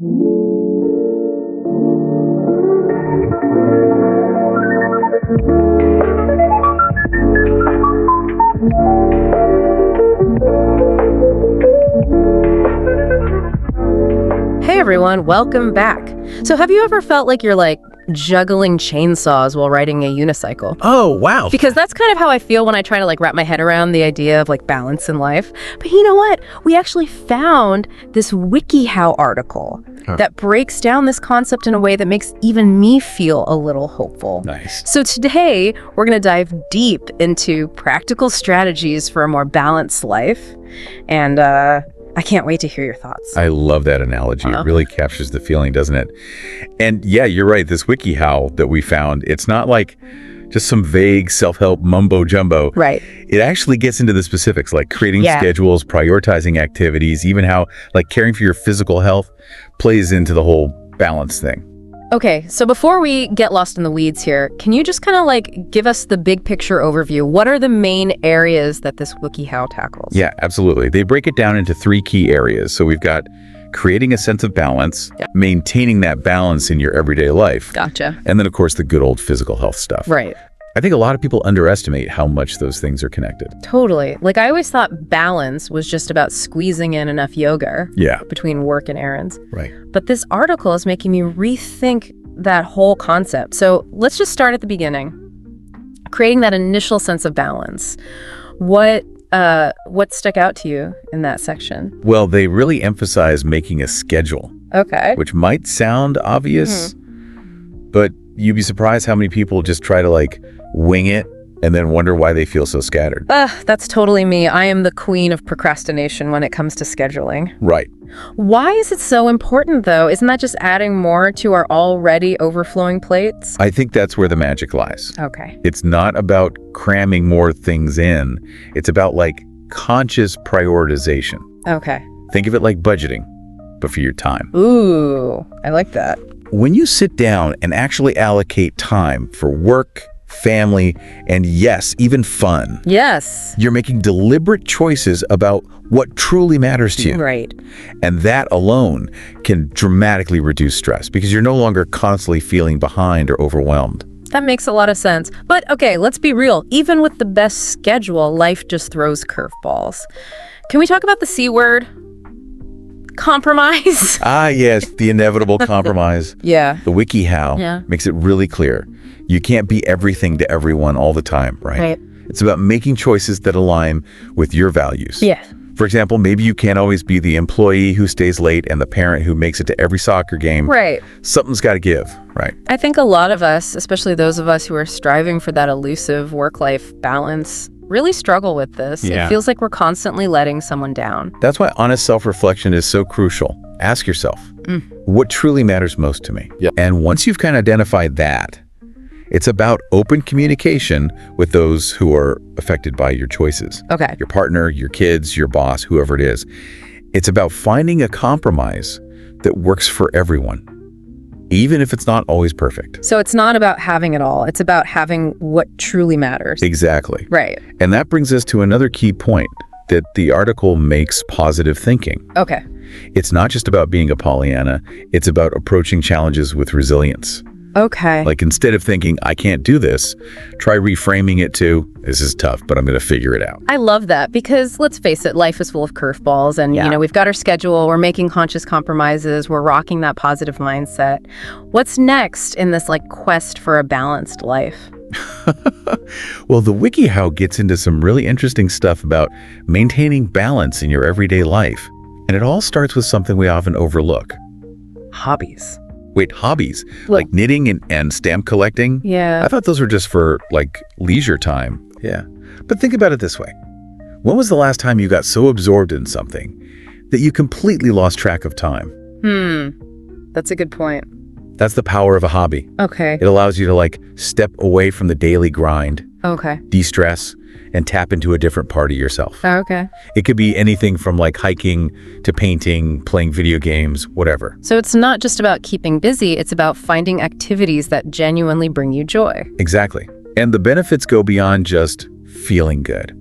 Hey everyone, welcome back. So have you ever felt like you're juggling chainsaws while riding a unicycle? Oh, wow. Because that's kind of how I feel when I try to wrap my head around the idea of balance in life. But you know what? We actually found this WikiHow article that breaks down this concept in a way that makes even me feel a little hopeful. Nice. So today, we're going to dive deep into practical strategies for a more balanced life. And I can't wait to hear your thoughts. I love that analogy. It really captures the feeling, doesn't it? And yeah, you're right. This WikiHow that we found, it's not like just some vague self-help mumbo jumbo. Right. It actually gets into the specifics, like creating schedules, prioritizing activities, even how caring for your physical health plays into the whole balance thing. Okay, so before we get lost in the weeds here, can you just kind of give us the big picture overview? What are the main areas that this WikiHow tackles? Yeah, absolutely. They break it down into 3 key areas. So we've got creating a sense of balance, maintaining that balance in your everyday life. Gotcha. And then, of course, the good old physical health stuff. Right. I think a lot of people underestimate how much those things are connected. Totally. I always thought balance was just about squeezing in enough yoga between work and errands. Right. But this article is making me rethink that whole concept. So let's just start at the beginning. Creating that initial sense of balance. What stuck out to you in that section? Well, they really emphasize making a schedule. Okay. Which might sound obvious, but you'd be surprised how many people just try to wing it and then wonder why they feel so scattered. That's totally me. I am the queen of procrastination when it comes to scheduling. Right. Why is it so important, though? Isn't that just adding more to our already overflowing plates? I think that's where the magic lies. Okay. It's not about cramming more things in. It's about conscious prioritization. Okay. Think of it like budgeting, but for your time. Ooh, I like that. When you sit down and actually allocate time for work, family, and yes, even fun. Yes. You're making deliberate choices about what truly matters to you. Right. And that alone can dramatically reduce stress because you're no longer constantly feeling behind or overwhelmed. That makes a lot of sense. But okay, let's be real. Even with the best schedule, life just throws curveballs. Can we talk about the C word? Compromise? Yes, the inevitable compromise. Yeah. The WikiHow makes it really clear. You can't be everything to everyone all the time, right? It's about making choices that align with your values. Yeah. For example, maybe you can't always be the employee who stays late and the parent who makes it to every soccer game. Right. Something's got to give, right? I think a lot of us, especially those of us who are striving for that elusive work-life balance, really struggle with this. Yeah. It feels like we're constantly letting someone down. That's why honest self-reflection is so crucial. Ask yourself, what truly matters most to me? Yeah. And once you've kind of identified that, it's about open communication with those who are affected by your choices. Okay. Your partner, your kids, your boss, whoever it is. It's about finding a compromise that works for everyone, even if it's not always perfect. So it's not about having it all. It's about having what truly matters. Exactly. Right. And that brings us to another key point that the article makes: positive thinking. Okay. It's not just about being a Pollyanna. It's about approaching challenges with resilience. Okay. Instead of thinking, I can't do this, try reframing it to, this is tough, but I'm going to figure it out. I love that because let's face it, life is full of curveballs and, we've got our schedule, we're making conscious compromises, we're rocking that positive mindset. What's next in this quest for a balanced life? Well, the WikiHow gets into some really interesting stuff about maintaining balance in your everyday life. And it all starts with something we often overlook. Hobbies. Wait, hobbies? Well, like knitting and stamp collecting? Yeah. I thought those were just for leisure time. Yeah. But think about it this way. When was the last time you got so absorbed in something that you completely lost track of time? That's a good point. That's the power of a hobby. Okay. It allows you to step away from the daily grind, Okay. de-stress, and tap into a different part of yourself. Okay. It could be anything from hiking to painting, playing video games, whatever. So it's not just about keeping busy, it's about finding activities that genuinely bring you joy. Exactly. And the benefits go beyond just feeling good.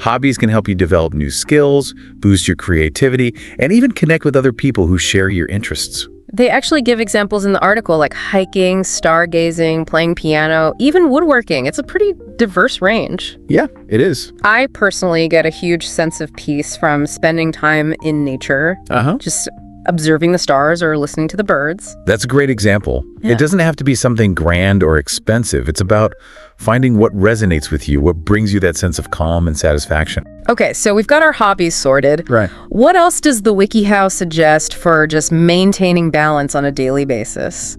Hobbies can help you develop new skills, boost your creativity, and even connect with other people who share your interests. They actually give examples in the article like hiking, stargazing, playing piano, even woodworking. It's a pretty diverse range. Yeah, it is. I personally get a huge sense of peace from spending time in nature, just observing the stars or listening to the birds. That's a great example. Yeah. It doesn't have to be something grand or expensive. It's about finding what resonates with you, what brings you that sense of calm and satisfaction. Okay, so we've got our hobbies sorted. Right. What else does the WikiHow suggest for just maintaining balance on a daily basis?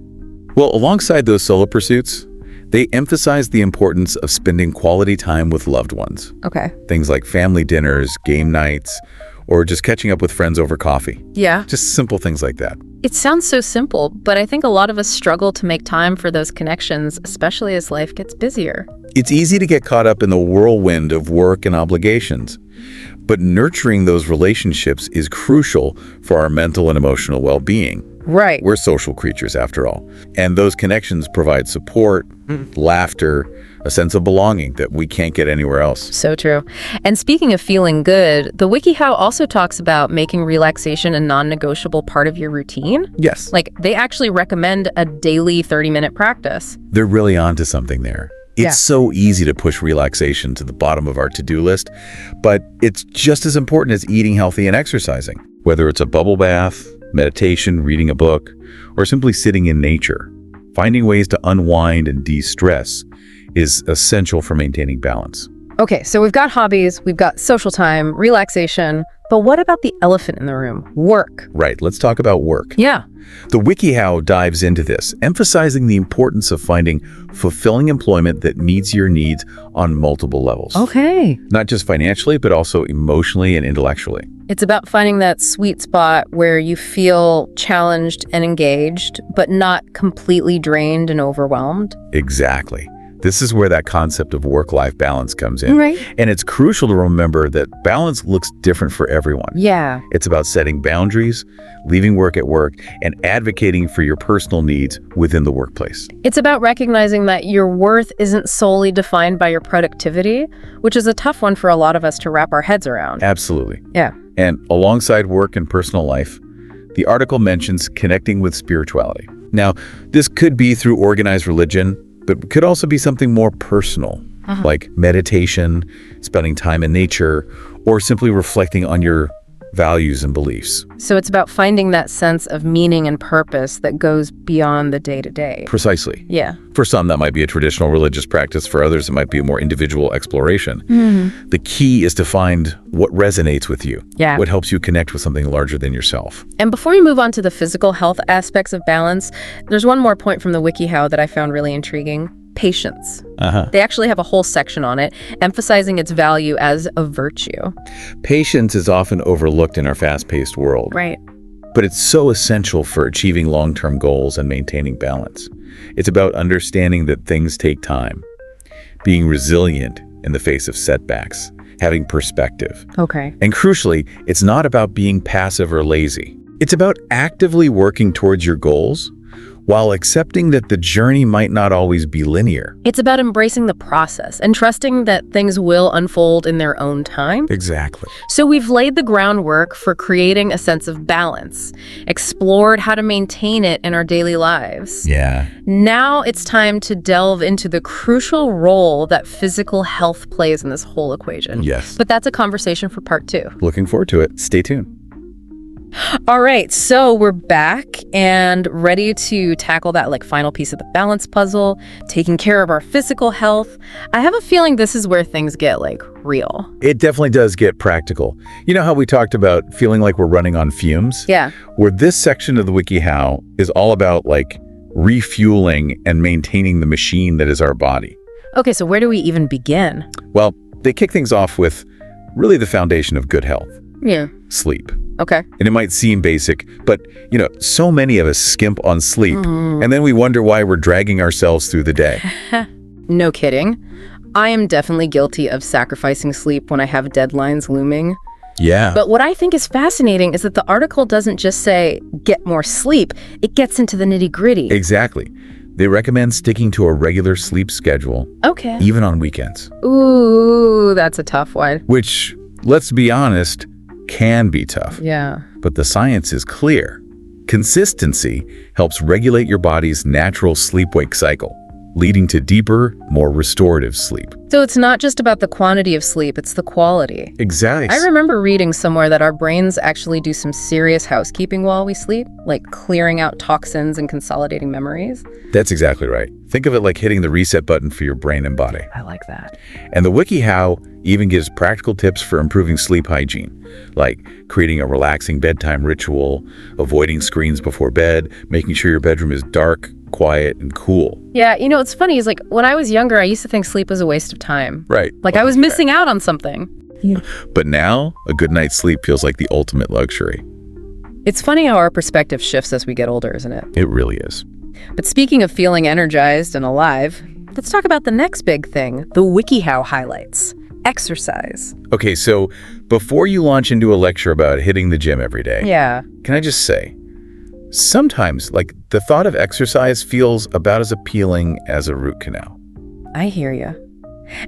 Well, alongside those solo pursuits, they emphasize the importance of spending quality time with loved ones. Okay. Things like family dinners, game nights, or just catching up with friends over coffee. Yeah. Just simple things like that. It sounds so simple, but I think a lot of us struggle to make time for those connections, especially as life gets busier. It's easy to get caught up in the whirlwind of work and obligations, but nurturing those relationships is crucial for our mental and emotional well-being. Right. We're social creatures, after all, and those connections provide support, laughter, a sense of belonging that we can't get anywhere else. So true. And speaking of feeling good, the WikiHow also talks about making relaxation a non-negotiable part of your routine. Yes. Like, they actually recommend a daily 30-minute practice. They're really onto something there. It's so easy to push relaxation to the bottom of our to-do list, but it's just as important as eating healthy and exercising. Whether it's a bubble bath, meditation, reading a book, or simply sitting in nature, finding ways to unwind and de-stress is essential for maintaining balance. Okay, so we've got hobbies, we've got social time, relaxation, but what about the elephant in the room? Work. Right, let's talk about work. Yeah. The WikiHow dives into this, emphasizing the importance of finding fulfilling employment that meets your needs on multiple levels. Okay. Not just financially, but also emotionally and intellectually. It's about finding that sweet spot where you feel challenged and engaged, but not completely drained and overwhelmed. Exactly. This is where that concept of work-life balance comes in. Right. And it's crucial to remember that balance looks different for everyone. Yeah. It's about setting boundaries, leaving work at work, and advocating for your personal needs within the workplace. It's about recognizing that your worth isn't solely defined by your productivity, which is a tough one for a lot of us to wrap our heads around. Absolutely. Yeah. And alongside work and personal life, the article mentions connecting with spirituality. Now, this could be through organized religion, but could also be something more personal, like meditation, spending time in nature, or simply reflecting on your values and beliefs. So it's about finding that sense of meaning and purpose that goes beyond the day-to-day. Precisely. Yeah. For some, that might be a traditional religious practice. For others, it might be a more individual exploration. The key is to find what resonates with you, what helps you connect with something larger than yourself. And before we move on to the physical health aspects of balance, there's one more point from the WikiHow that I found really intriguing. Patience. They actually have a whole section on it, emphasizing its value as a virtue. Patience is often overlooked in our fast-paced world. Right. But it's so essential for achieving long-term goals and maintaining balance. It's about understanding that things take time, being resilient in the face of setbacks, having perspective. Okay. And crucially, it's not about being passive or lazy. It's about actively working towards your goals while accepting that the journey might not always be linear. It's about embracing the process and trusting that things will unfold in their own time. Exactly. So we've laid the groundwork for creating a sense of balance, explored how to maintain it in our daily lives. Yeah. Now it's time to delve into the crucial role that physical health plays in this whole equation. Yes. But that's a conversation for part 2. Looking forward to it. Stay tuned. All right, so we're back and ready to tackle that final piece of the balance puzzle, taking care of our physical health. I have a feeling this is where things get real. It definitely does get practical. You know how we talked about feeling like we're running on fumes? Yeah. Where this section of the WikiHow is all about refueling and maintaining the machine that is our body. Okay, so where do we even begin? Well, they kick things off with really the foundation of good health. Yeah. Sleep. Okay. And it might seem basic, but, so many of us skimp on sleep, and then we wonder why we're dragging ourselves through the day. No kidding. I am definitely guilty of sacrificing sleep when I have deadlines looming. Yeah. But what I think is fascinating is that the article doesn't just say, get more sleep. It gets into the nitty-gritty. Exactly. They recommend sticking to a regular sleep schedule, Okay. even on weekends. Ooh, that's a tough one. Which, let's be honest, can be tough. Yeah. But the science is clear. Consistency helps regulate your body's natural sleep-wake cycle, leading to deeper, more restorative sleep. So it's not just about the quantity of sleep, it's the quality. Exactly. I remember reading somewhere that our brains actually do some serious housekeeping while we sleep, like clearing out toxins and consolidating memories. That's exactly right. Think of it like hitting the reset button for your brain and body. I like that. And the WikiHow even gives practical tips for improving sleep hygiene, like creating a relaxing bedtime ritual, avoiding screens before bed, making sure your bedroom is dark, quiet, and cool. Yeah, it's funny, is like when I was younger, I used to think sleep was a waste of time. Right. Like I was missing out on something. But now, a good night's sleep feels like the ultimate luxury. It's funny how our perspective shifts as we get older, isn't it? It really is. But speaking of feeling energized and alive, let's talk about the next big thing, the WikiHow highlights. Exercise. Okay, so before you launch into a lecture about hitting the gym every day, Yeah. can I just say, sometimes, like, the thought of exercise feels about as appealing as a root canal. I hear you.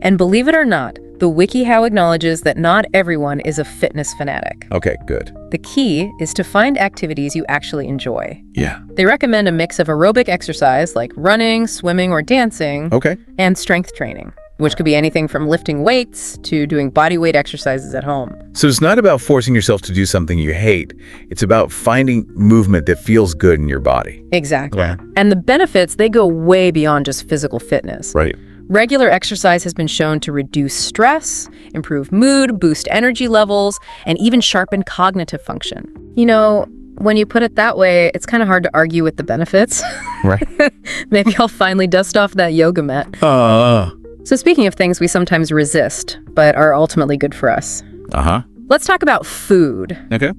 And believe it or not, the WikiHow acknowledges that not everyone is a fitness fanatic. Okay, good. The key is to find activities you actually enjoy. Yeah. They recommend a mix of aerobic exercise like running, swimming, or dancing, Okay. and strength training, which could be anything from lifting weights to doing body weight exercises at home. So it's not about forcing yourself to do something you hate. It's about finding movement that feels good in your body. Exactly. Yeah. And the benefits, they go way beyond just physical fitness. Right. Regular exercise has been shown to reduce stress, improve mood, boost energy levels, and even sharpen cognitive function. When you put it that way, it's kind of hard to argue with the benefits. Right. Maybe I'll finally dust off that yoga mat. So speaking of things we sometimes resist, but are ultimately good for us, let's talk about food. Okay.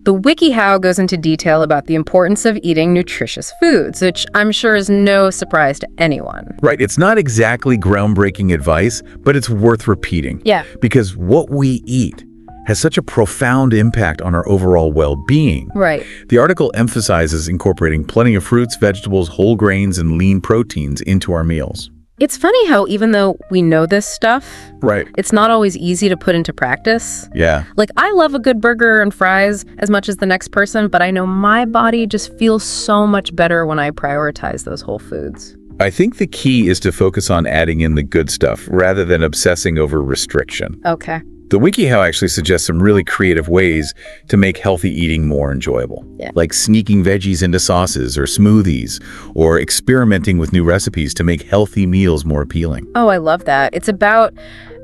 The WikiHow goes into detail about the importance of eating nutritious foods, which I'm sure is no surprise to anyone. Right. It's not exactly groundbreaking advice, but it's worth repeating. Yeah. Because what we eat has such a profound impact on our overall well-being. Right. The article emphasizes incorporating plenty of fruits, vegetables, whole grains, and lean proteins into our meals. It's funny how even though we know this stuff, Right. it's not always easy to put into practice. Yeah. Like, I love a good burger and fries as much as the next person, but I know my body just feels so much better when I prioritize those whole foods. I think the key is to focus on adding in the good stuff rather than obsessing over restriction. Okay. The WikiHow actually suggests some really creative ways to make healthy eating more enjoyable, like sneaking veggies into sauces or smoothies, or experimenting with new recipes to make healthy meals more appealing. Oh, I love that. It's about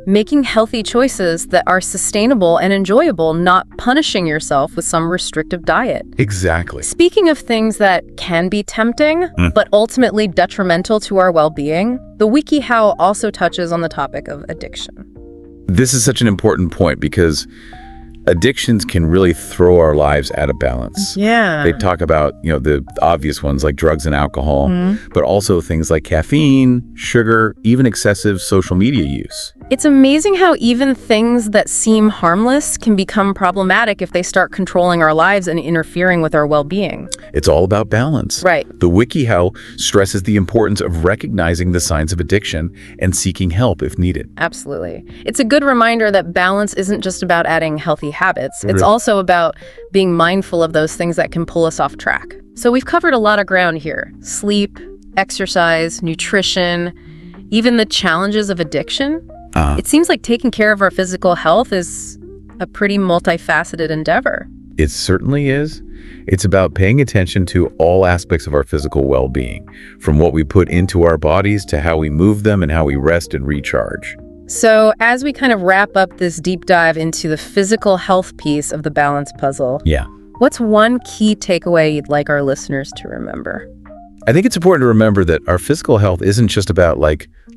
making healthy choices that are sustainable and enjoyable, not punishing yourself with some restrictive diet. Exactly. Speaking of things that can be tempting, but ultimately detrimental to our well-being, the WikiHow also touches on the topic of addiction. This is such an important point because addictions can really throw our lives out of balance. Yeah. They talk about, the obvious ones like drugs and alcohol, but also things like caffeine, sugar, even excessive social media use. It's amazing how even things that seem harmless can become problematic if they start controlling our lives and interfering with our well-being. It's all about balance. Right. The WikiHow stresses the importance of recognizing the signs of addiction and seeking help if needed. Absolutely. It's a good reminder that balance isn't just about adding healthy habits. It's also about being mindful of those things that can pull us off track. So we've covered a lot of ground here. Sleep, exercise, nutrition, even the challenges of addiction. It seems like taking care of our physical health is a pretty multifaceted endeavor. It certainly is. It's about paying attention to all aspects of our physical well-being, from what we put into our bodies to how we move them and how we rest and recharge. So as we kind of wrap up this deep dive into the physical health piece of the balance puzzle, what's one key takeaway you'd like our listeners to remember? I think it's important to remember that our physical health isn't just about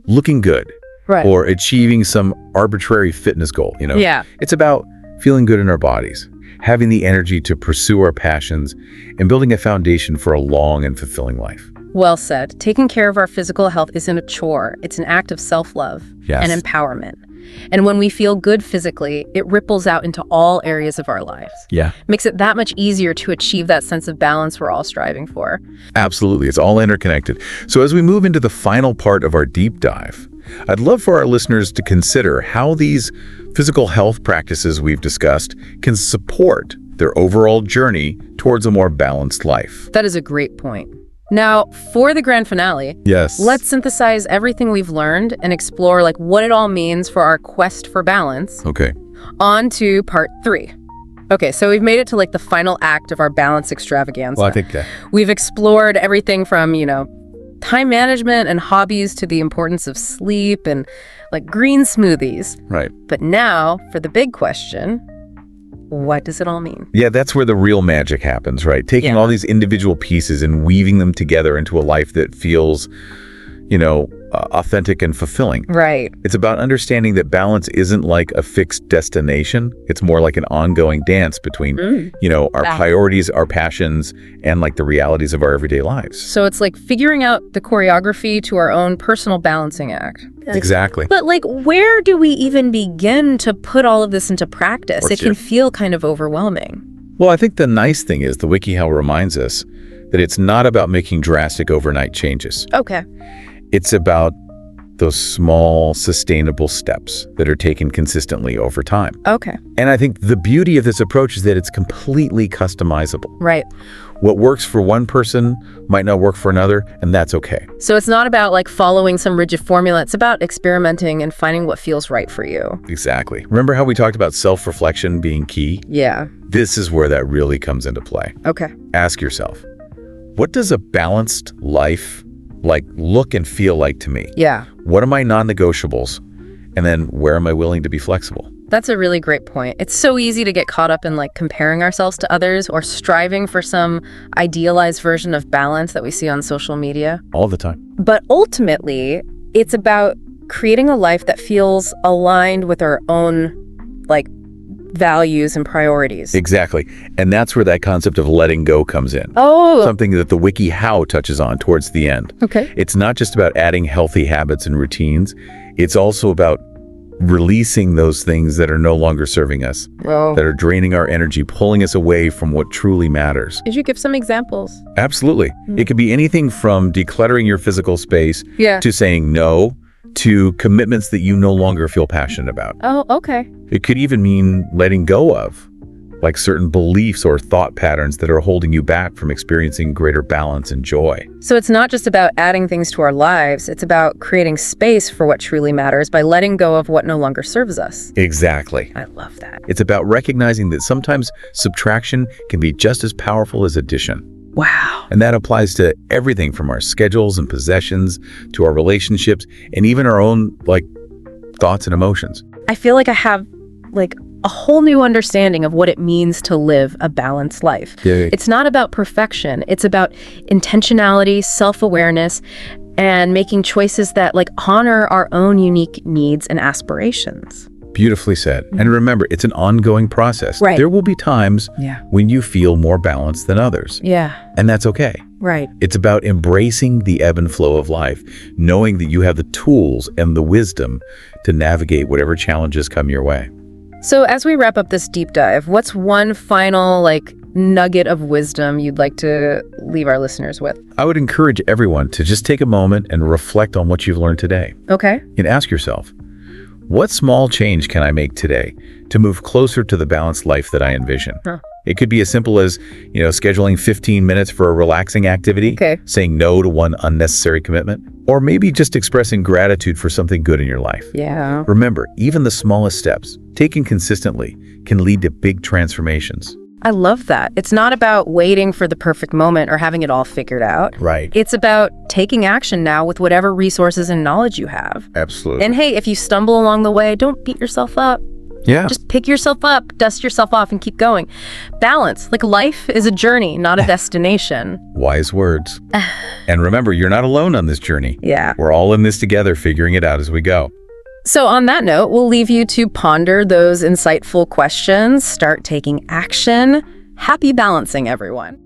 looking good. Right. Or achieving some arbitrary fitness goal, Yeah. It's about feeling good in our bodies, having the energy to pursue our passions, and building a foundation for a long and fulfilling life. Well said. Taking care of our physical health isn't a chore. It's an act of self-love and empowerment. And when we feel good physically, it ripples out into all areas of our lives. Yeah. Makes it that much easier to achieve that sense of balance we're all striving for. Absolutely. It's all interconnected. So as we move into the final part of our deep dive, I'd love for our listeners to consider how these physical health practices we've discussed can support their overall journey towards a more balanced life. That is a great point. Now, for the grand finale, Yes. let's synthesize everything we've learned and explore like what it all means for our quest for balance. Okay. On to part 3. Okay, so we've made it to like the final act of our balance extravaganza. Well, I think We've explored everything from, time management and hobbies to the importance of sleep and like green smoothies. right. But now, for the big question, what does it all mean? Yeah, that's where the real magic happens, right? Taking all these individual pieces and weaving them together into a life that feels, authentic and fulfilling. Right. It's about understanding that balance isn't like a fixed destination. It's more like an ongoing dance between, our priorities, our passions, and like the realities of our everyday lives. So it's like figuring out the choreography to our own personal balancing act. Exactly. But like, where do we even begin to put all of this into practice? It can feel kind of overwhelming. Well, I think the nice thing is the WikiHow reminds us that it's not about making drastic overnight changes. Okay. It's about those small, sustainable steps that are taken consistently over time. Okay. And I think the beauty of this approach is that it's completely customizable. Right. What works for one person might not work for another, and that's okay. So it's not about like following some rigid formula. It's about experimenting and finding what feels right for you. Exactly. Remember how we talked about self-reflection being key? Yeah. This is where that really comes into play. Okay. Ask yourself, what does a balanced life look and feel like to me? Yeah. What are my non-negotiables? And then where am I willing to be flexible? That's a really great point. It's so easy to get caught up in like comparing ourselves to others or striving for some idealized version of balance that we see on social media. All the time. But ultimately, it's about creating a life that feels aligned with our own values and priorities. Exactly. And that's where that concept of letting go comes in. Oh. Something that the WikiHow touches on towards the end. Okay. It's not just about adding healthy habits and routines. It's also about releasing those things that are no longer serving us, that are draining our energy, pulling us away from what truly matters. Could you give some examples? Absolutely. It could be anything from decluttering your physical space to saying no to commitments that you no longer feel passionate about. Oh, okay. It could even mean letting go of, like certain beliefs or thought patterns that are holding you back from experiencing greater balance and joy. So it's not just about adding things to our lives. It's about creating space for what truly matters by letting go of what no longer serves us. Exactly. I love that. It's about recognizing that sometimes subtraction can be just as powerful as addition. Wow. And that applies to everything from our schedules and possessions to our relationships and even our own thoughts and emotions. I feel like I have a whole new understanding of what it means to live a balanced life. Yeah. It's not about perfection. It's about intentionality, self-awareness, and making choices that honor our own unique needs and aspirations. Beautifully said. And remember, it's an ongoing process. Right. There will be times when you feel more balanced than others. Yeah. And that's okay. Right. It's about embracing the ebb and flow of life, knowing that you have the tools and the wisdom to navigate whatever challenges come your way. So as we wrap up this deep dive, what's one final nugget of wisdom you'd like to leave our listeners with? I would encourage everyone to just take a moment and reflect on what you've learned today. Okay. And ask yourself, what small change can I make today to move closer to the balanced life that I envision? It could be as simple as, scheduling 15 minutes for a relaxing activity, saying no to one unnecessary commitment, or maybe just expressing gratitude for something good in your life. Yeah. Remember, even the smallest steps, taken consistently, can lead to big transformations. I love that. It's not about waiting for the perfect moment or having it all figured out. Right. It's about taking action now with whatever resources and knowledge you have. Absolutely. And hey, if you stumble along the way, don't beat yourself up. Yeah. Just pick yourself up, dust yourself off, and keep going. Balance. Life is a journey, not a destination. Wise words. And remember, you're not alone on this journey. Yeah. We're all in this together, figuring it out as we go. So on that note, we'll leave you to ponder those insightful questions, start taking action. Happy balancing, everyone.